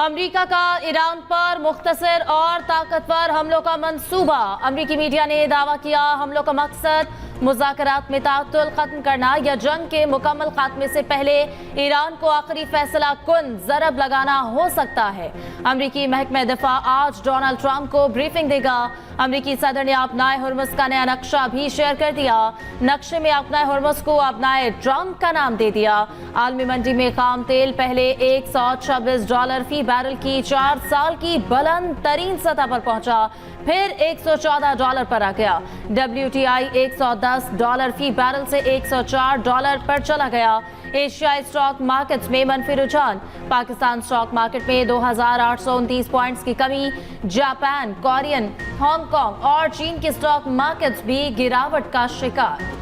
America का Iran पर मुख्तसर और ताकतवर हमलों का मंसूबा। अमेरिकी मीडिया ने दावा किया हमलों का मकसद मुज़ाकरात में तातुल खत्म करना या जंग के मुकम्मल खात्मे से पहले ईरान को आखिरी फैसला कुन जरब लगाना हो सकता है। अमेरिकी महकमा दिफा आज डोनाल्ड ट्रंप को ब्रीफिंग देगा। अमेरिकी सदर ने अपनाए हुर्मुज़ का नया नक्शा भी शेयर कर दिया। नक्शे में अपनाए हुर्मुज़ को अपनाए ट्रंप का नाम दे दिया। आलमी मंडी में खाम तेल पहले $126 फी बैरल की 4 साल की बुलंद तरीन सतह पर पहुंचा, फिर $114 पर आ गया। WTI $110 फी बैरल से $104 पर चला गया। एशियाई स्टॉक मार्केट में मनफी रुझान। पाकिस्तान स्टॉक मार्केट में 2829 पॉइंट्स की कमी। जापान, कोरियन, हांगकांग और चीन के स्टॉक मार्केट्स भी गिरावट का शिकार।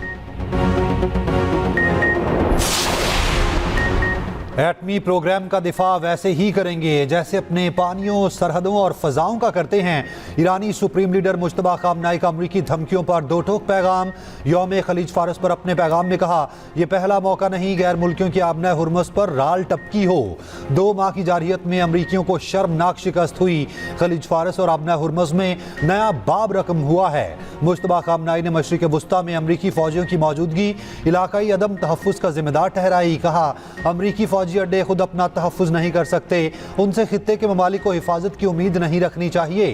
एटमी प्रोग्राम का दिफा वैसे ही करेंगे जैसे अपने पानियों, सरहदों और फजाओं का करते हैं। ईरानी सुप्रीम लीडर मुश्तबा खामनाई का अमरीकी धमकियों पर दो टोक पैगाम। यौम खलीज फारस पर अपने पैगाम में कहा, यह पहला मौका नहीं गैर मुल्कियों की आबना हुर्मुज़ पर राल टपकी हो। 2 माह की जारहियत में अमरीकियों को शर्मनाक शिकस्त हुई। खलीज फारस और आबना हुर्मुज़ में नया बाब रकम हुआ है। मुश्तबा खामनाई ने मशरिक़ वुस्ता में अमरीकी फौजियों की मौजूदगी इलाकाई अदम तहफ़्फ़ुज़ का जिम्मेदार ठहराई। कहा, अमरीकी फौजी अड्डे खुद अपना तहफ़्फ़ुज़ नहीं कर सकते, उनसे खित्ते के ममालिक को हिफाजत की उम्मीद नहीं रखनी चाहिए।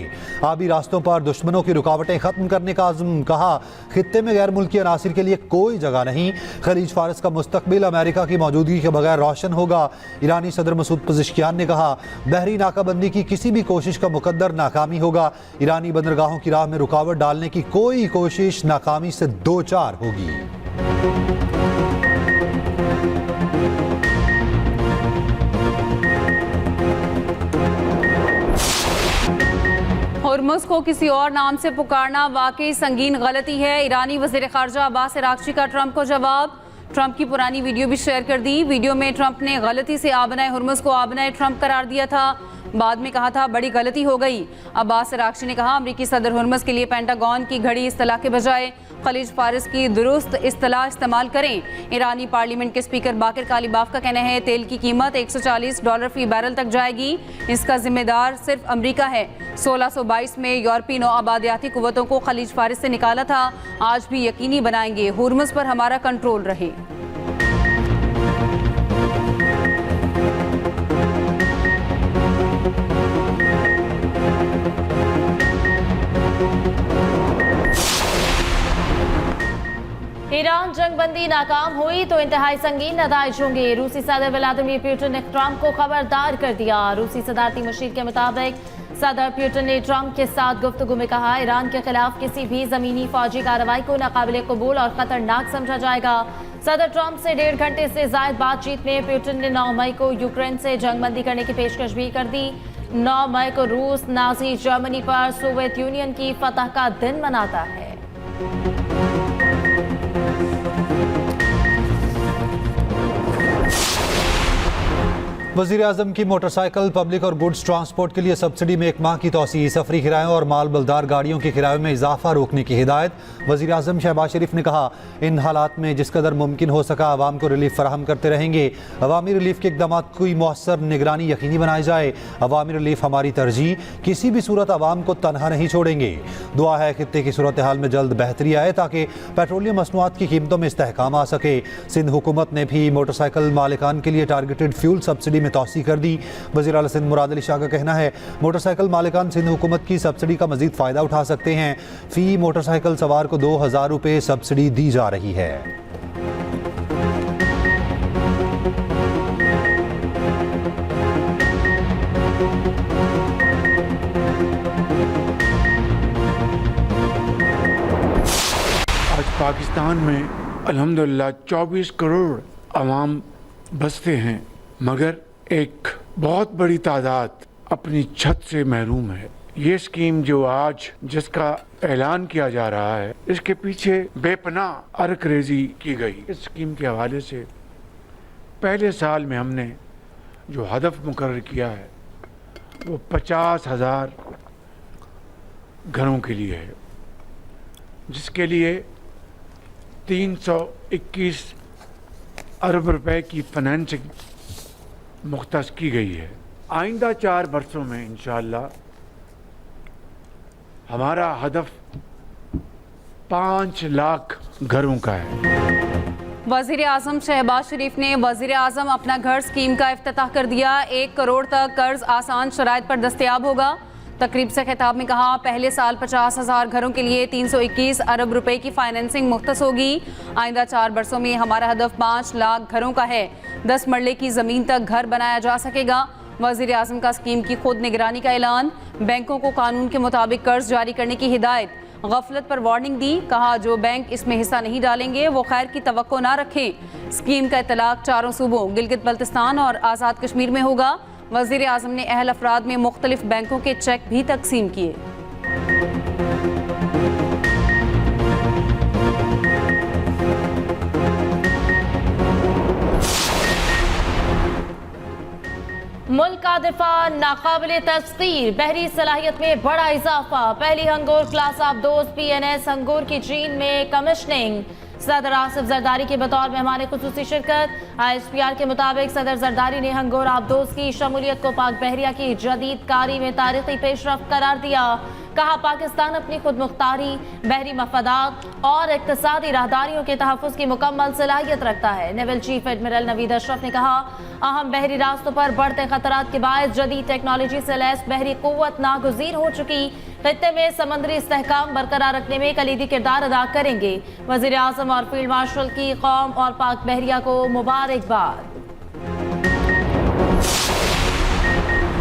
आबी रास्तों पर दुश्मनों की रुकावटें खत्म करने का अज़्म। कहा, खित्ते में गैर मुल्की अनासिर के लिए कोई जगह नहीं। खलीज फारस का मुस्तकबिल अमेरिका की मौजूदगी के बगैर रोशन होगा। ईरानी सदर मसूद पज़ेश्कियान ने कहा, बहरी नाकाबंदी की किसी भी कोशिश का मुकद्दर नाकामी होगा। ईरानी बंदरगाहों की राह में रुकावट डालने की कोई कोशिश नाकामी से दो चार होगी। हुर्मुज़ को किसी और नाम से पुकारना वाकई संगीन गलती है। ईरानी वज़ीर ख़ारजा अब्बास अराग़ची का ट्रंप को जवाब। ट्रंप की पुरानी वीडियो भी शेयर कर दी। वीडियो में ट्रंप ने गलती से आबनाए हुर्मुज़ को आबनाए ट्रंप करार दिया था, बाद में कहा था बड़ी गलती हो गई। अब्बास अराग़ची ने कहा, अमरीकी सदर हुर्मुज़ के लिए पेंटागन की घड़ी इस्तेलाह के बजाय खलीज फारस की दुरुस्त इस्तेलाह इस्तेमाल करें। ईरानी पार्लियामेंट के स्पीकर बाकिर कालीबाफ का कहना है तेल की कीमत $140 फी बैरल तक जाएगी। इसका जिम्मेदार सिर्फ अमरीका है। 1622 में यूरोपीय नौआबादियाती कुव्वतों को खलीज फारस से निकाला था, आज भी यकीनी बनाएंगे हुर्मुज़ पर हमारा कंट्रोल रहे। ईरान जंगबंदी नाकाम हुई तो इंतहाई संगीन नताइज होंगे। रूसी सदर व्लादिमीर पुतिन ने ट्रंप को खबरदार कर दिया। रूसी सदारती मुशीर के मुताबिक सदर पुतिन ने ट्रंप के साथ गुफ्तगू में कहा, ईरान के खिलाफ किसी भी जमीनी फौजी कार्रवाई को नाकाबिले कबूल और खतरनाक समझा जाएगा। सदर ट्रंप से 1.5 घंटे से जायद बातचीत में पुतिन ने 9 मई को यूक्रेन से जंगबंदी करने की पेशकश भी कर दी। 9 मई को रूस नाजी जर्मनी पर सोवियत यूनियन की फतह का दिन मनाता है। वज़ीर आज़म की मोटरसाइकिल, पब्लिक और गुड्स ट्रांसपोर्ट के लिए सब्सिडी में 1 माह की तोसी, सफरी किरायों और माल बलदार गाड़ियों के किरायों में इजाफा रोकने की हिदायत। वज़ीर आज़म शहबाज शरीफ ने कहा, इन हालात में जिस कदर मुमकिन हो सका आवाम को रिलीफ फराहम करते रहेंगे। अवामी रिलीफ के इक़दाम की मौसर निगरानी यकीनी बनाई जाए। अवामी रिलीफ हमारी तरजीह, किसी भी सूरत आवाम को तनहा नहीं छोड़ेंगे। दुआ है खित्ते की सूरत हाल में जल्द बेहतरी आए ताकि पेट्रोलियम मसनूआत की कीमतों में इस्तेहकाम आ सके। सिंध हुकूमत ने भी मोटरसाइकिल मालिकान के लिए टारगेटेड फ्यूल सब्सिडी में तोसी कर दी। वज़ीर आला सिंध मुराद अली शाह का कहना है, मोटरसाइकिल मालिकान सिंध हुकूमत की सब्सिडी का मजीद फ़ायदा उठा सकते हैं। फ़ी मोटरसाइकिल सवार को 2000 रुपये सब्सिडी दी जा रही है। आज पाकिस्तान में अल्हम्दुलिल्लाह 24 करोड़ अवाम बसते हैं, मगर एक बहुत बड़ी तादाद अपनी छत से महरूम है। ये स्कीम जो आज जिसका ऐलान किया जा रहा है, इसके पीछे बेपनाह अरकरेजी की गई। इस स्कीम के हवाले से पहले साल में हमने जो हदफ मुकर्रर किया है वो 50,000 घरों के लिए है, जिसके लिए 321 अरब रुपए की फाइनेंसिंग मुख्तस की गई है। आइंदा 4 बरसों में इंशाअल्लाह हमारा हदफ 5 लाख घरों का है। वज़ीर आज़म शहबाज शरीफ ने वज़ीर आज़म अपना घर स्कीम का इफ्तिताह कर दिया। 1 करोड़ तक कर्ज आसान शराइत पर दस्तयाब होगा। तकरीब से खिताब में कहा, पहले साल 50,000 घरों के लिए 321 अरब रुपए की फाइनेंसिंग मुख्तस होगी। आइंदा 4 बरसों में हमारा हदफ 5 लाख घरों का है। 10 मरले की ज़मीन तक घर बनाया जा सकेगा। वज़ीर आज़म का स्कीम की खुद निगरानी का ऐलान। बैंकों को कानून के मुताबिक कर्ज जारी करने की हिदायत। गफलत पर वार्निंग दी। कहा, जो बैंक इसमें हिस्सा नहीं डालेंगे वो खैर की तवक्को ना रखें। स्कीम का इतलाक 4 सूबों गिलगित बल्तिस्तान और आज़ाद कश्मीर में होगा। वज़ीर आज़म ने अहल अफराद में मुख्तलिफ बैंकों के चेक भी तकसीम किए। मुल्क का दिफा नाकाबिले तस्खीर, बहरी सलाहियत में बड़ा इजाफा। पहली हंगोर क्लास आबदोज PNS हंगोर की चीन में कमिश्निंग। सदर आसिफ जरदारी के बतौर मेहमान खुसूसी शिरकत। ISPR के मुताबिक सदर जरदारी ने हंगोर आबदोज की शमूलियत को पाक बहरिया की जदीद कारी में तारीखी पेशरफ्त करार दिया। कहा, पाकिस्तान अपनी खुद मुख्तारी, बहरी मफादात और इक्तिसादी राहदारियों के तहफ़्फ़ुज़ की मुकम्मल सलाहियत रखता है। Naval chief admiral Naveed Ashraf ने कहा, अहम बहरी रास्तों पर बढ़ते खतरात के बायस जदीद टेक्नोलॉजी से लैस बहरी कुव्वत नागुज़ीर हो चुकी खित्ते में समंदरी इस्तेहकाम बरकरार रखने में कलीदी किरदार अदा करेंगे। वज़ीर आज़म और फील्ड मार्शल की कौम और पाक बहरिया को मुबारकबाद।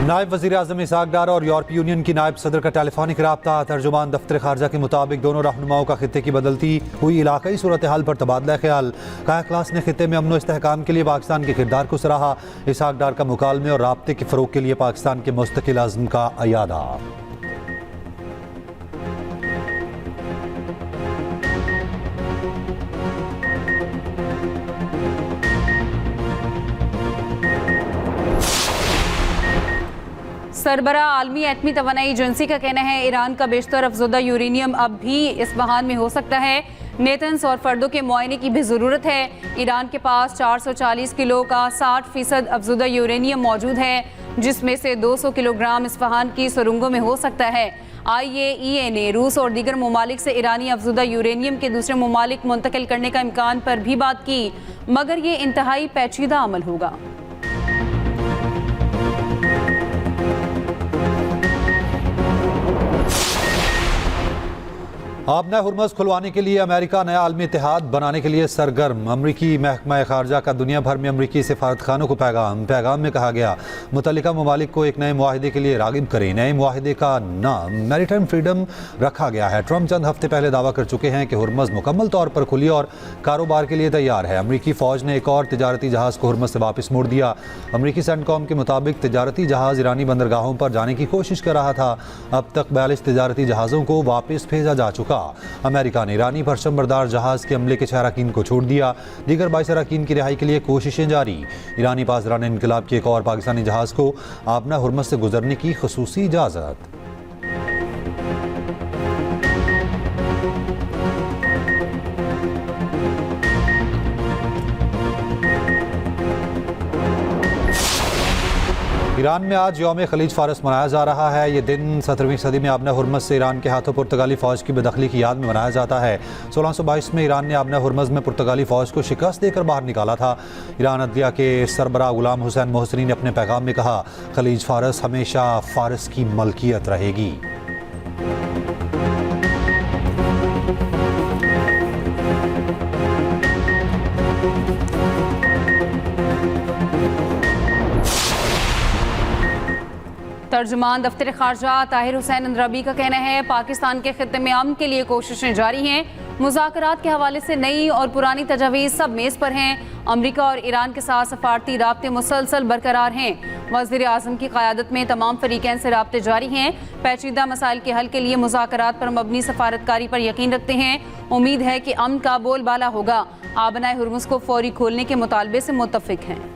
नायब वज़ीर आज़म इसहाक डार और यूरोपीय यूनियन की नायब सदर का टेलीफोनिक रब्ता। तर्जुमान दफ्तर खारजा के मुताबिक दोनों रहनुमाओं का खित्ते की बदलती हुई इलाकाई सूरत हाल पर तबादला ख्याल। काया क्लास ने खित्ते में अमन व इस्तेहकाम के लिए पाकिस्तान के किरदार को सराहा। इसहाक डार का मुकालमे और राब्ते के फ़रोग के लिए पाकिस्तान के मुस्तकिल अज़्म का अयादा। सरबरा आलमी एटमी तवानाई एजेंसी का कहना है, ईरान का बेशतर अफजुदा यूरेनियम अब भी इस्फहान में हो सकता है। नेतन्स और फर्दों के मुआयने की भी ज़रूरत है। ईरान के पास 440 किलो का 60% अफजुदा यूरेनियम मौजूद है, जिसमें से 200 किलोग्राम इस्फहान की सुरंगों में हो सकता है। IAEA ने रूस और दीगर ममालिक से ईरानी अफजुदा यूरेनियम के दूसरे ममालिक मुंतकिल करने का इम्कान पर भी बात की, मगर ये इंतहाई पेचीदा अमल होगा। आबना हुर्मज़ खुलवाने के लिए अमेरिका नया आलमी इत्तेहाद बनाने के लिए सरगर्म। अमरीकी महकमा खारजा का दुनिया भर में अमरीकी सिफारत खानों को पैगाम में कहा गया, मुतल्लिका ममालिक को एक नए मुआहिदे के लिए रागिब करें। नए मुआहिदे का नाम मैरीटाइम फ्रीडम रखा गया है। ट्रंप चंद हफ्ते पहले दावा कर चुके हैं कि हुर्मज़ मुकम्मल तौर पर खुली और कारोबार के लिए तैयार है। अमरीकी फ़ौज ने एक और तिजारती जहाज़ को हुर्मज़ से वापस मोड़ दिया। अमरीकी सेंटकॉम के मुताबिक तिजारती जहाज़ ईरानी बंदरगाहों पर जाने की कोशिश कर रहा था। अब तक 42 तिजारती जहाज़ों को वापस भेजा जा चुका। अमेरिका ने ईरानी परचम बरदार जहाज के अमले के 6 अरकान को छोड़ दिया। दीगर 22 अरकान की रिहाई के लिए कोशिशें जारी। ईरानी पासदारान इनकलाब के एक और पाकिस्तानी जहाज को आबना हुर्मज़ से गुजरने की खुसूसी इजाज़त। ईरान में आज यौम खलीज फारस मनाया जा रहा है। ये दिन 17वीं सदी में आबना हुर्मज़ से ईरान के हाथों पुर्तगाली फ़ौज की बेदखली की याद में मनाया जाता है। 1622 में ईरान ने आबना हुर्मज़ में पुर्तगाली फ़ौज को शिकस्त देकर बाहर निकाला था। ईरान अदलिया के सरबराह गुलाम हुसैन मोहसिनी ने अपने पैगाम में कहा, खलीज फारस हमेशा फारस की मलकियत रहेगी। तर्जुमान दफ्तर खारजा ताहिर हुसैन अंद्राबी का कहना है, पाकिस्तान के खित्ते में अमन के लिए कोशिशें जारी हैं। मुज़ाकरात के हवाले से नई और पुरानी तजावीज़ सब मेज़ पर हैं। अमरीका और ईरान के साथ सफारती राब्ते मुसलसल बरकरार हैं। वज़ीर आज़म की क़यादत में तमाम फ़रीक़ैन से राब्ते जारी हैं। पेचीदा मसाइल के हल के लिए मुज़ाकरात पर मबनी सफारतकारी पर यकीन रखते हैं। उम्मीद है कि अमन का बोलबाला होगा। आबनाए हुर्मुज़ को फौरी खोलने के मुतालबे से मुत्तफ़िक हैं।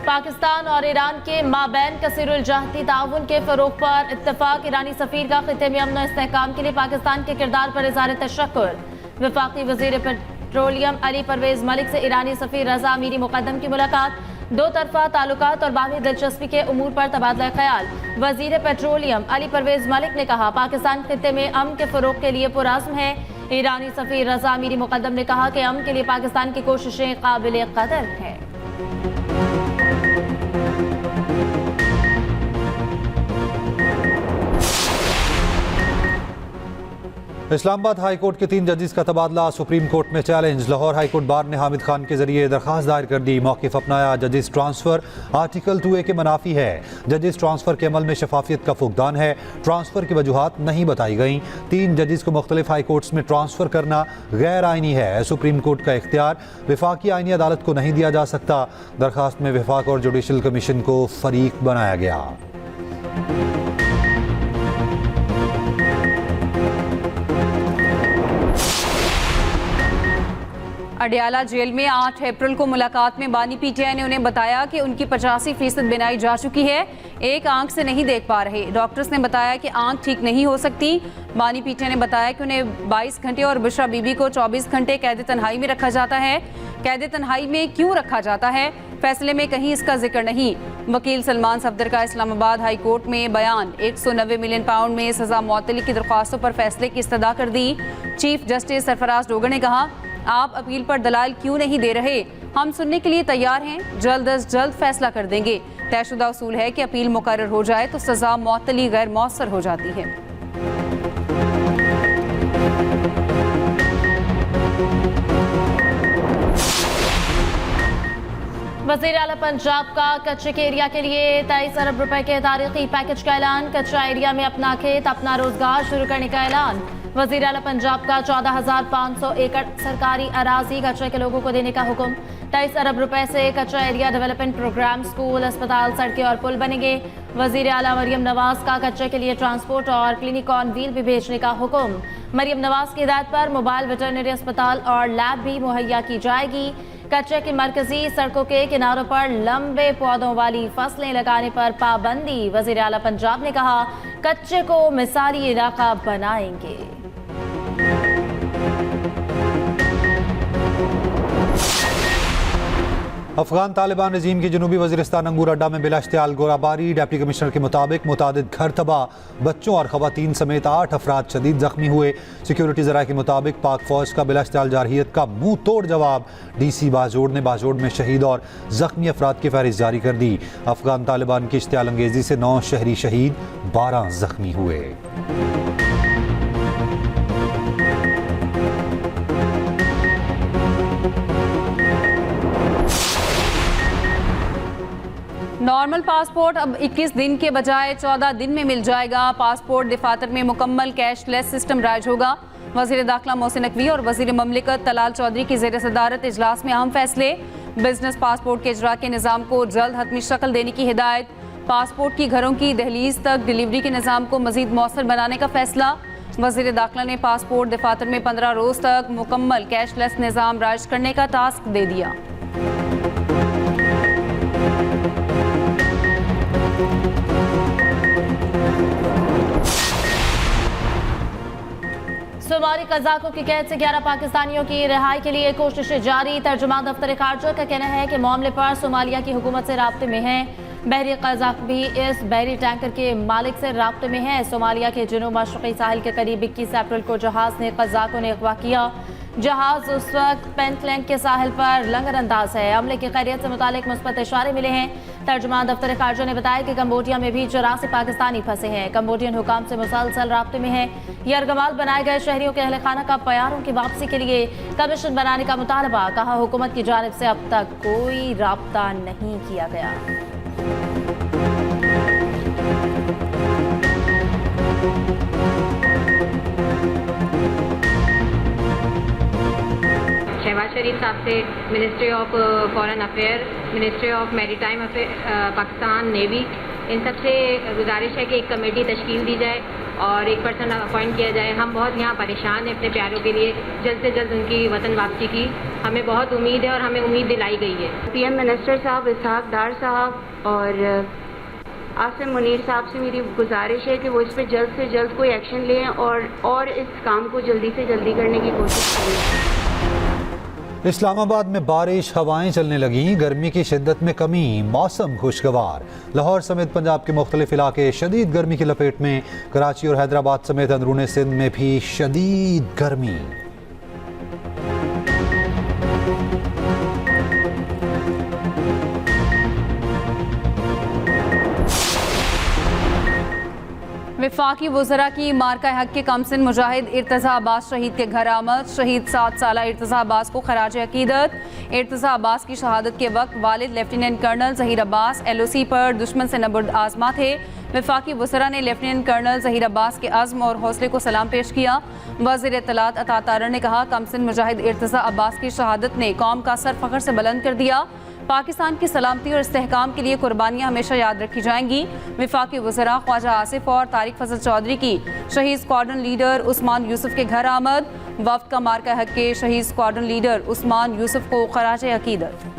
पाकिस्तान और ईरान के माबैन कसीरुल जहती ताउन के फ़रोग़ पर इत्तफ़ाक़। ईरानी सफ़ीर का खित्ते में अमन व इस्तेहकाम के लिए पाकिस्तान के किरदार पर इज़हार तशक्कुर। वफाकी वजीर पेट्रोलियम अली परवेज मलिक से ईरानी सफीर रजा अमीरी मुकद्दम की मुलाकात, दो तरफा ताल्लुकात और बाहमी दिलचस्पी के उमूर पर तबादला ख्याल। वजीर पेट्रोलियम अली परवेज मलिक ने कहा, पाकिस्तान खित्ते में अमन के फरोग के लिए पुरअज़्म है। ईरानी सफीर रजा अमीरी मुकद्दम ने कहा कि अमन के लिए पाकिस्तान की कोशिशें काबिल कदर हैं। इस्लामाबाद हाई कोर्ट के 3 जजेस का तबादला सुप्रीम कोर्ट में challenge. Lahore high court bar ने हामिद खान के जरिए दरखास्त दायर कर दी, मौक़िफ़ अपनाया। जजेस ट्रांसफ़र आर्टिकल 2A के मनाफी है। जजेस ट्रांसफ़र के अमल में शफाफियत का फुकदान है। ट्रांसफ़र की वजूहात नहीं बताई गई। 3 जजेस को मुख्तलिफ हाई कोर्ट्स में ट्रांसफ़र करना गैर आइनी है। सुप्रीम कोर्ट का इख्तियार वफाकी आइनी अदालत को नहीं दिया जा सकता। दरखास्त में वफाक और जुडिशल कमीशन को फरीक बनाया गया। अडियाला जेल में 8 अप्रैल को मुलाकात में बानी पीटीआई ने उन्हें बताया कि उनकी 85% बिनाई जा चुकी है, एक आंख से नहीं देख पा रहे। डॉक्टर्स ने बताया कि आंख ठीक नहीं हो सकती। बानी पीटीआई ने बताया कि उन्हें 22 घंटे और बुशरा बीबी को 24 घंटे कैद तन्हाई में रखा जाता है। कैद तन्हाई में क्यों रखा जाता है, फैसले में कहीं इसका जिक्र नहीं। वकील सलमान सफदर का इस्लामाबाद हाई कोर्ट में बयान। 190 मिलियन पाउंड में सजा मुअत्तली की दरख्वास्तों पर फैसले की इस्तदा कर दी। चीफ जस्टिस सरफराज डोगर ने कहा, आप अपील पर दलाल क्यों नहीं दे रहे, हम सुनने के लिए तैयार हैं, जल्द अज जल्द फैसला कर देंगे। तयशुदा उसूल है कि अपील मुकर्रर हो जाए तो सजा मुअत्तली गैर मौसर हो जाती है। वज़ीर आला पंजाब का कच्चे के एरिया के लिए 23 अरब रुपए के तारीखी पैकेज का ऐलान। कच्चा एरिया में अपना खेत अपना रोजगार शुरू करने का ऐलान। वज़ीर आला पंजाब का 14,500 एकड़ सरकारी अराजी कच्चे के लोगों को देने का हुक्म। 23 अरब रुपए से कच्चा एरिया डेवलपमेंट प्रोग्राम, स्कूल, अस्पताल, सड़कें और पुल बनेंगे। वज़ीर आला मरियम नवाज का कच्चे के लिए ट्रांसपोर्ट और क्लिनिक ऑन व्हील भी भेजने का हुक्म। मरियम नवाज की हिदायत पर मोबाइल वेटरनरी अस्पताल और लैब भी मुहैया की जाएगी। कच्चे की मरकजी सड़कों के किनारों पर लंबे पौधों वाली फसलें लगाने पर पाबंदी। वज़ीर आला पंजाब ने कहा, कच्चे को मिसाली इलाका बनाएंगे। अफगान तालिबान रजीम की जनूबी वज़ीरिस्तान अंगूर अड्डा में बिलाश्तियाल गोलाबारी। डिप्टी कमिश्नर के मुताबिक मुतादिद घर तबाह, बच्चों और ख़वातीन समेत 8 अफराद शदीद जख्मी हुए। सिक्योरिटी ज़राए के मुताबिक पाक फ़ौज का बिलाश्तियाल जारहियत का मुंह तोड़ जवाब। DC बाजोड़ ने बाजोड़ में शहीद और जख्मी अफराद की फहरिस्त जारी कर दी। अफगान तालिबान की इश्तियाल अंगेज़ी से 9 शहरी शहीद, 12 जख्मी हुए। नॉर्मल पासपोर्ट अब 21 दिन के बजाय 14 दिन में मिल जाएगा। पासपोर्ट दफातर में मुकम्मल कैशलेस सिस्टम राइज होगा। वज़ीर दाखिला मोहसिन नकवी और वज़ीर ममलिकत तलाल चौधरी की ज़ेर सदारत इजलास में अहम फैसले। बिजनेस पासपोर्ट के इजरा के निज़ाम को जल्द हतमी शक्ल देने की हिदायत। पासपोर्ट की घरों की दहलीज तक डिलीवरी के निज़ाम को मज़ीद मौसर बनाने का फैसला। वज़ीर दाखिला ने पासपोर्ट दफातर में 15 रोज़ तक मुकम्मल कैशलेस निज़ाम राइज करने का टास्क दे दिया। सोमाली कज़ाकों की कैद से 11 पाकिस्तानियों की रिहाई के लिए कोशिशें जारी। तर्जुमान दफ्तर खारजा का कहना है कि मामले पर सोमालिया की हुकूमत से राब्ते में है। बहरी कज़ाक भी इस बहरी टैंकर के मालिक से राब्ते में है। सोमालिया के जनूब मशरक़ी साहिल के करीब 21 अप्रैल को जहाज़ ने कज़ाकों ने अगवा किया। जहाज़ उस वक्त पेंटलैंड के साहिल पर लंगर अंदाज है। हमले की खैरियत से मुतालिक मुस्बत इशारे मिले हैं। तर्जुमान दफ्तर खारजा ने बताया कि कंबोडिया में भी 84 पाकिस्तानी फंसे हैं। कंबोडियन हुकाम से मुसलसल राब्ते में है। यरगमाल बनाए गए शहरियों के अहल खाना का प्यारों की वापसी के लिए कमीशन बनाने का मुतालबा। कहा, हुकूमत की जानिब से अब तक कोई राब्ता नहीं किया गया। शहबाज शरीफ साहब से ministry of foreign affair, ministry of maritime affair, Pakistan navy, इन सब से गुजारिश है कि एक कमेटी तश्कील दी जाए और एक पर्सन अपॉइंट किया जाए। हम बहुत यहाँ परेशान हैं अपने प्यारों के लिए, जल्द से जल्द उनकी वतन वापसी की हमें बहुत उम्मीद है और हमें उम्मीद दिलाई गई है। PM मिनिस्टर साहब इसहाक डार साहब और आसिम मुनीर साहब से मेरी गुजारिश है कि वो इस पर जल्द से जल्द कोई एक्शन लें और इस काम को जल्दी से जल्दी करने की कोशिश करें। इस्लामाबाद में बारिश, हवाएं चलने लगीं, गर्मी की शिद्दत में कमी, मौसम खुशगवार। लाहौर समेत पंजाब के मुख्तलिफ इलाके शदीद गर्मी की लपेट में। कराची और हैदराबाद समेत अंदरूनी सिंध में भी शदीद गर्मी। वफाकी वज़रा की मार्का हक के कमसिन मुजाहिद इर्तज़ा अब्बास शहीद के घर आमद। शहीद 7 साला इर्तज़ा अब्बास को खराज अकीदत। इर्तज़ा अब्बास की शहादत के वक्त वालिद lieutenant colonel Zaheer Abbas LOC पर दुश्मन से नबर्द आजमा थे। वफाकी वज़रा ने लेफ्टिनेंट कर्नल ज़हीर अब्बास के अज़्म और हौसले को सलाम पेश किया। वज़ीर इत्तलात अता तारड़ ने कहा, कमसिन मुजाहिद इर्तज़ा अब्बास की शहादत ने कौम का सर फ़ख्र से बुलंद कर दिया। पाकिस्तान की सलामती और इस्तेहकाम के लिए कुर्बानियाँ हमेशा याद रखी जाएंगी। वफाकी वज़रा ख्वाजा आसिफ और तारिक फजल चौधरी की शहीद स्क्वाड्रन लीडर उस्मान यूसुफ के घर आमद। वफ्द का मार्का हक के शहीद स्क्वाड्रन लीडर उस्मान यूसुफ को खराज अकीदत।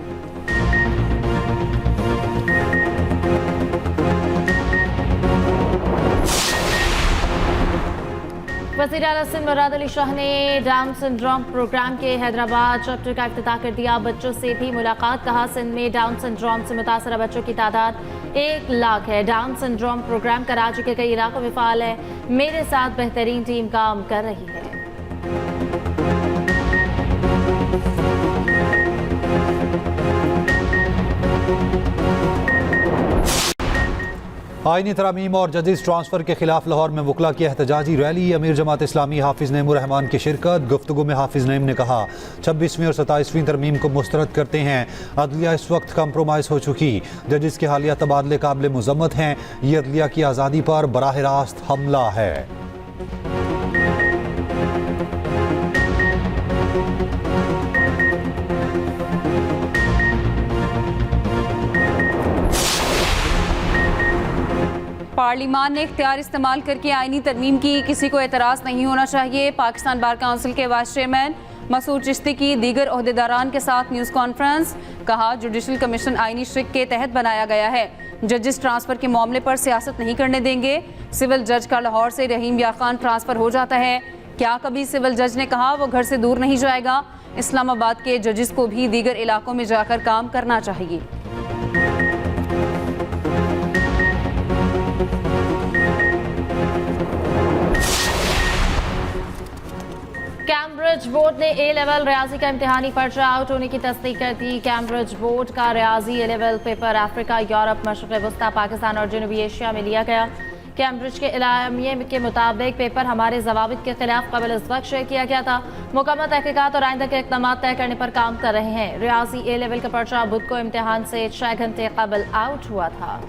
वज़ीर आला सिंध मुराद अली शाह ने डाउन सिंड्रोम प्रोग्राम के हैदराबाद चैप्टर का इफ्तिताह कर दिया। बच्चों से भी मुलाकात। कहा, सिंध में डाउन सिंड्रोम से मुतासरा बच्चों की तादाद 1 लाख है। डाउन सिंड्रोम प्रोग्राम कराची के कई इलाकों में फ़ाल है। मेरे साथ बेहतरीन टीम काम कर रही है। आईनी तरामीम और जजेस ट्रांसफर के खिलाफ लाहौर में वकला की एहतजाजी रैली। अमीर जमात इस्लामी हाफिज नईमुर रहमान की शिरकत। गुफ्तगू में हाफिज नईम ने कहा, 26वीं और 27वीं तरमीम को मुस्तरद करते हैं। अदलिया इस वक्त कंप्रोमाइज़ हो चुकी। जजेस के हालिया तबादले काबिल मुज़म्मत हैं। ये अदलिया की आज़ादी पर बराह रास्त हमला है। पार्लिमान ने इख्तियार इस्तेमाल करके आईनी तरमीम की, किसी को एतराज़ नहीं होना चाहिए। पाकिस्तान बार काउंसिल के वाइस चेयरमैन मसूद चिश्ती की दीगर ओहदेदारान के साथ न्यूज़ कॉन्फ्रेंस। कहा, जुडिशल कमीशन आईनी शिक के तहत बनाया गया है। जजेस ट्रांसफ़र के मामले पर सियासत नहीं करने देंगे। सिविल जज का लाहौर से रहीम यार खान ट्रांसफ़र हो जाता है। क्या कभी सिविल जज ने कहा वो घर से दूर नहीं जाएगा। इस्लामाबाद के जजेस को भी दीगर इलाकों में जाकर काम करना चाहिए। कैम्ब्रिज बोर्ड ने A लेवल रियाजी का इम्तिहानी पर्चा आउट होने की तस्दीक कर दी। कैम्ब्रिज बोर्ड का रियाजी A level paper Africa, Europe, मशरिक़ वस्ता, पाकिस्तान और जनूबी एशिया में लिया गया। कैम्ब्रिज के इलामिये के मुताबिक पेपर हमारे ज़वाबित के खिलाफ कबल इस वक्त शेयर किया गया था। मुकम्मल तहकीकात और आइंदा के इक़दाम तय करने पर काम कर रहे हैं। रियाजी A लेवल का पर्चा बुध को इम्तिहान से 6 घंटे कबल आउट हुआ था।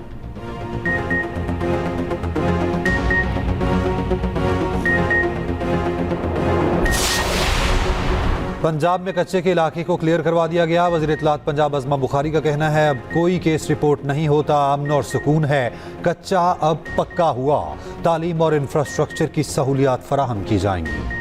पंजाब में कच्चे के इलाके को क्लियर करवा दिया गया। वज़ीर इत्तलात पंजाब अज़मा बुखारी का कहना है, अब कोई केस रिपोर्ट नहीं होता, अमन और सुकून है। कच्चा अब पक्का हुआ। तालीम और इंफ्रास्ट्रक्चर की सहूलियात फराहम की जाएंगी।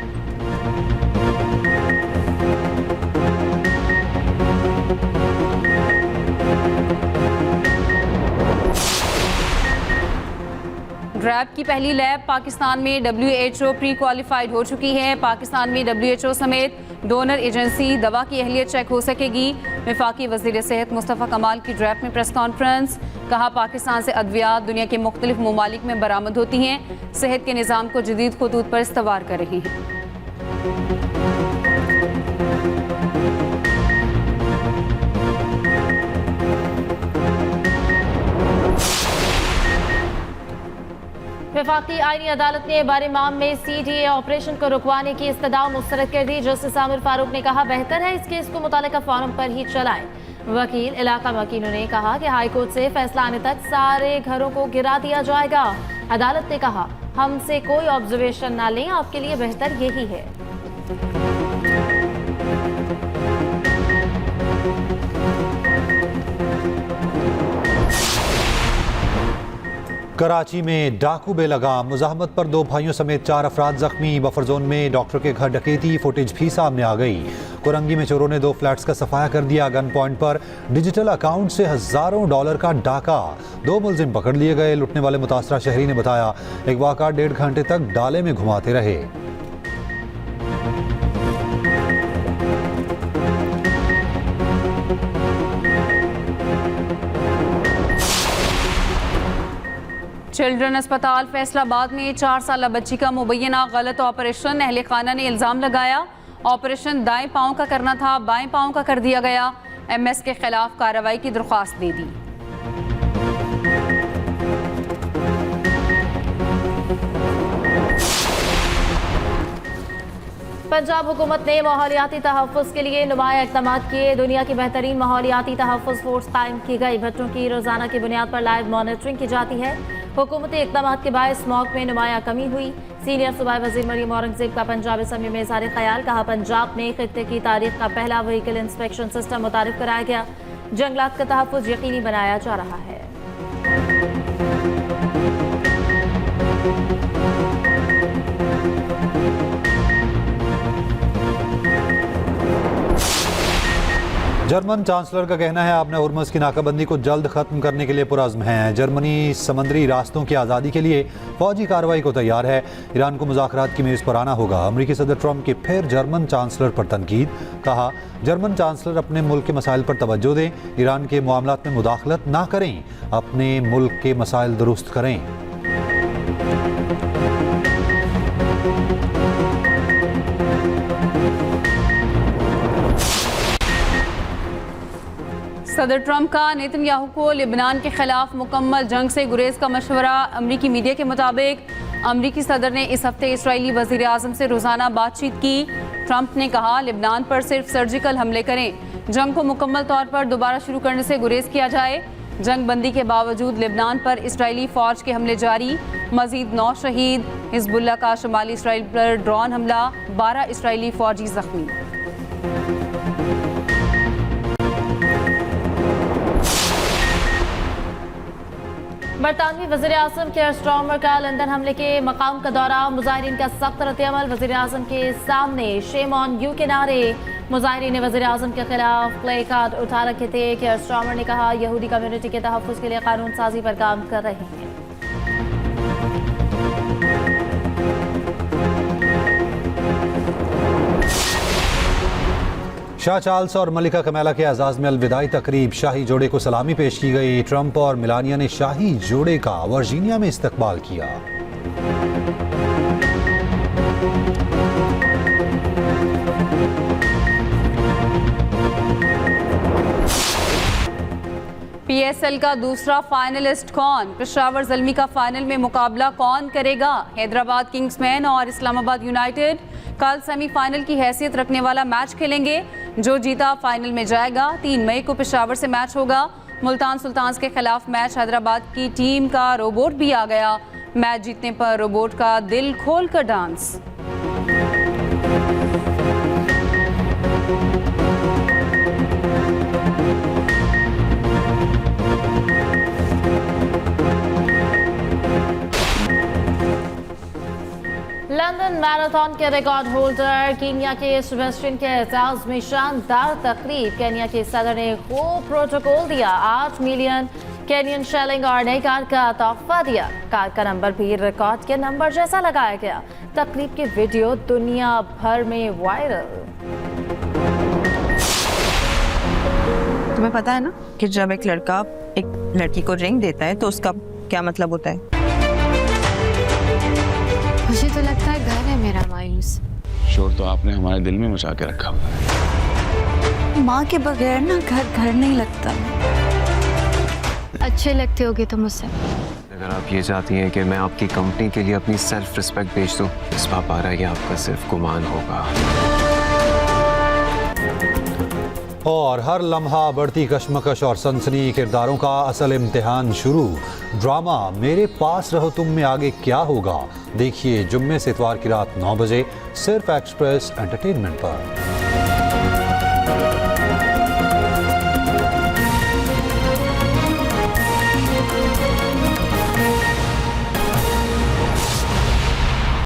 ड्रैब की पहली लैब पाकिस्तान में WHO प्री क्वालिफाइड हो चुकी है। पाकिस्तान में WHO समेत डोनर एजेंसी दवा की अहलियत चेक हो सकेगी। वफाकी वज़ीर सेहत मुस्तफ़ा कमाल की ड्रैब में प्रेस कॉन्फ्रेंस। कहा, पाकिस्तान से अद्वियात दुनिया के मुख्तलिफ ममालिक में बरामद होती हैं। सेहत के निज़ाम को जदीद खतूत पर इस्तवार कर रही हैं। वफाकी आईनी अदालत ने बार-ए-माम में CDA ऑपरेशन को रुकवाने की इस्तदा मुस्तरद कर दी। जस्टिस आमिर फारूक ने कहा, बेहतर है इस केस को मुतालिका फोरम पर ही चलाएं। वकील इलाका वकीलों ने कहा कि हाई कोर्ट से फैसला आने तक सारे घरों को गिरा दिया जाएगा। अदालत ने कहा, हमसे कोई ऑब्जर्वेशन ना लें, आपके लिए बेहतर यही है। कराची में डाकू बेलगाम, मुजाहमत पर 2 भाइयों समेत 4 अफराद जख्मी। बफर जोन में डॉक्टर के घर डकैती, फुटेज भी सामने आ गई। कोरंगी में चोरों ने 2 फ्लैट्स का सफाया कर दिया। गन पॉइंट पर डिजिटल अकाउंट से हजारों डॉलर का डाका। 2 मुलजिम पकड़ लिए गए। लुटने वाले मुतासरा शहरी ने बताया, एक वाक़ा 1.5 घंटे तक डाले में घुमाते रहे। चिल्ड्रन अस्पताल फैसलाबाद में 4 साला बच्ची का मुबैना गलत ऑपरेशन। अहले खाना ने इल्ज़ाम लगाया, ऑपरेशन दाएं पाँव का करना था, बाएं पाँव का कर दिया गया। MS के खिलाफ कार्रवाई की दरख्वास्त दे दी। पंजाब हुकूमत ने माहौलियाती तहफ़्फ़ुज़ के लिए नुमाया इक़दाम किए। दुनिया की बेहतरीन माहौलियाती तहफ़्फ़ुज़ फोर्स कायम की गई। बच्चों की रोज़ाना की बुनियाद पर लाइव मॉनिटरिंग की जाती है। हुकूमती इक़दाम के बायस स्मॉग में नुमाया कमी हुई। सीनियर सूबाई वज़ीर मरियम औरंगज़ेब का पंजाब असम्बली में इज़हार ख़याल। कहा, पंजाब में ख़ित्ते की तारीख़ का पहला व्हीकल इंस्पेक्शन सिस्टम मुतारिफ़ कराया गया। जंगलात का तहफ़्फ़ुज़ यकीनी बनाया जा रहा है। जर्मन चांसलर का कहना है, आपने हुर्मुज़ की नाकाबंदी को जल्द खत्म करने के लिए पुरज़्म है। जर्मनी समुद्री रास्तों की आज़ादी के लिए फौजी कार्रवाई को तैयार है। ईरान को मुज़ाकरात की मेज़ पर आना होगा। अमरीकी सदर ट्रंप की फिर जर्मन चांसलर पर तनकीद। कहा, जर्मन चांसलर अपने मुल्क के मसाइल पर तवज्जो दें, ईरान के मामलात में मुदाखलत ना करें, अपने मुल्क के मसाइल दुरुस्त करें। सदर ट्रंप का नेतन्याहू को लिबनान के खिलाफ मुकम्मल जंग से गुरेज का मशवरा। अमरीकी मीडिया के मुताबिक अमरीकी सदर ने इस हफ्ते इसराइली वज़ीर आज़म से रोज़ाना बातचीत की। ट्रंप ने कहा, लिबनान पर सिर्फ सर्जिकल हमले करें, जंग को मुकम्मल तौर पर दोबारा शुरू करने से गुरेज किया जाए। जंग बंदी के बावजूद लिबनान पर इसराइली फ़ौज के हमले जारी। मज़ीद 9 शहीद। हिज़्बुल्लाह का शुमाली इसराइल पर ड्रोन हमला, 12 इसराइली फ़ौजी ज़ख्मी। बरतानवी वज़ीर आज़म केयर स्टारमर का लंदन हमले के मकाम का दौरा। मुजाहिरीन का सख्त रद्द-ए-अमल। वज़ीर आज़म के सामने शेम ऑन यू के नारे। मुजाहिरीन ने वज़ीर आज़म के खिलाफ प्ले कार्ड उठा रखे थे। केयर स्टारमर ने कहा, यहूदी कम्युनिटी के तहफ़्फ़ुज़ के लिए कानून साजी पर काम कर रहे हैं। शाह चार्ल्स और मलिका कमैला के एजाज़ में अलविदाई तकरीब। शाही जोड़े को सलामी पेश की गई। ट्रंप और मेलानिया ने शाही जोड़े का वर्जीनिया में इस्तकबाल किया। PSL का दूसरा फाइनलिस्ट कौन? पेशावर ज़ल्मी का फाइनल में मुकाबला कौन करेगा? हैदराबाद किंग्समैन और इस्लामाबाद यूनाइटेड कल सेमीफाइनल की हैसियत रखने वाला मैच खेलेंगे। जो जीता फाइनल में जाएगा। 3 मई को पेशावर से मैच होगा। मुल्तान सुल्तान्स के खिलाफ मैच। हैदराबाद की टीम का रोबोट भी आ गया। मैच जीतने पर रोबोट का दिल खोल कर डांस। लंदन मैराथन के रिकॉर्ड होल्डर कीनिया के सेबेस्टियन के एजाज में शानदार तकरीब। केनिया के सदर ने खूब प्रोटोकॉल दिया। 8 मिलियन केनियन शेलिंग और नई कार का तोहफा दिया। कार का नंबर भी रिकॉर्ड के नंबर जैसा लगाया गया। तकरीब की वीडियो दुनिया भर में वायरल। तुम्हें पता है ना कि जब एक लड़का एक लड़की को रिंग देता है तो उसका क्या मतलब होता है? मुझे तो लगता है घर है मेरा मायूस। शोर तो आपने हमारे दिल में मचा के रखा हुआ है। माँ के बगैर ना घर घर नहीं लगता। अच्छे लगते होगे तुम मुझसे। अगर आप ये चाहती हैं कि मैं आपकी कंपनी के लिए अपनी सेल्फ रिस्पेक्ट बेच दूं, इस बात आ रहा है कि आपका सिर्फ गुमान होगा। और हर लम्हा बढ़ती कशमकश और सनसनी किरदारों का असल इम्तिहान शुरू। ड्रामा मेरे पास रहो तुम में आगे क्या होगा, देखिए जुम्मे से इतवार की रात 9 बजे सिर्फ एक्सप्रेस एंटरटेनमेंट पर।